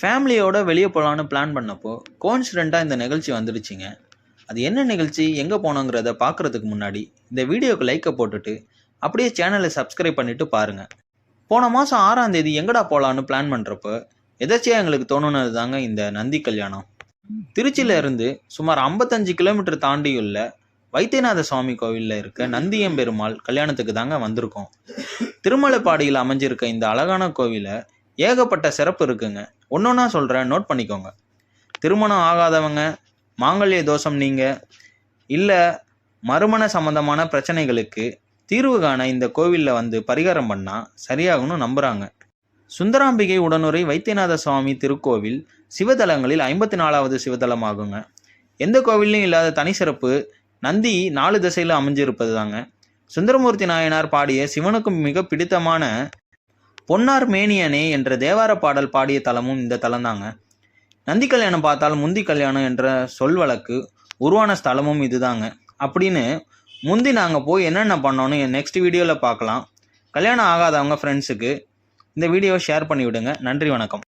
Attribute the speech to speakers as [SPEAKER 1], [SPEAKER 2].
[SPEAKER 1] ஃபேமிலியோட வெளியே போகலான்னு பிளான் பண்ணப்போ கோன்சிடெண்ட்டாக இந்த நிகழ்ச்சி வந்துடுச்சுங்க. அது என்ன நிகழ்ச்சி, எங்கே போனோங்கிறத பார்க்குறதுக்கு முன்னாடி இந்த வீடியோக்கு லைக்கை போட்டுட்டு அப்படியே சேனலை சப்ஸ்கிரைப் பண்ணிவிட்டு பாருங்கள். போன மாதம் 6ஆம் தேதி எங்கடா போகலான்னு பிளான் பண்ணுறப்போ எதாச்சியாக எங்களுக்கு தோணுனது தாங்க இந்த நந்தி கல்யாணம். திருச்சியிலேருந்து சுமார் 55 கிலோமீட்டர் தாண்டியுள்ள வைத்தியநாத சுவாமி கோவிலில் இருக்க நந்தியம்பெருமாள் கல்யாணத்துக்கு தாங்க வந்திருக்கோம். திருமலைப்பாடியில் அமைஞ்சிருக்க இந்த அழகான கோவிலை ஏகப்பட்ட சிறப்பு இருக்குங்க. ஒன்றொன்னா சொல்கிறேன், நோட் பண்ணிக்கோங்க. திருமணம் ஆகாதவங்க, மாங்கல்ய தோஷம் நீங்கள் இல்லை மறுமண சம்பந்தமான பிரச்சனைகளுக்கு தீர்வு காண இந்த கோவிலில் வந்து பரிகாரம் பண்ணால் சரியாகணும்னு நம்புகிறாங்க. சுந்தராம்பிகை உடனுரை வைத்தியநாத சுவாமி திருக்கோவில் சிவதலங்களில் 54வது சிவதலம் ஆகுங்க. எந்த கோவிலையும் இல்லாத தனி சிறப்பு நந்தி 4 திசையில் அமைஞ்சிருப்பது தாங்க. சுந்தரமூர்த்தி நாயனார் பாடிய சிவனுக்கு மிக பிடித்தமான பொன்னார் மேனியனே என்ற தேவார பாடல் பாடிய தலமும் இந்த தலம் தாங்க. நந்தி கல்யாணம் பார்த்தால் முந்தி கல்யாணம் என்ற சொல் வழக்கு உருவான ஸ்தலமும் இதுதாங்க. அப்படின்னு முந்தி நாங்கள் போய் என்னென்ன பண்ணோன்னு நெக்ஸ்ட் வீடியோவில் பார்க்கலாம். கல்யாணம் ஆகாதவங்க ஃப்ரெண்ட்ஸுக்கு இந்த வீடியோவை ஷேர் பண்ணி விடுங்க. நன்றி, வணக்கம்.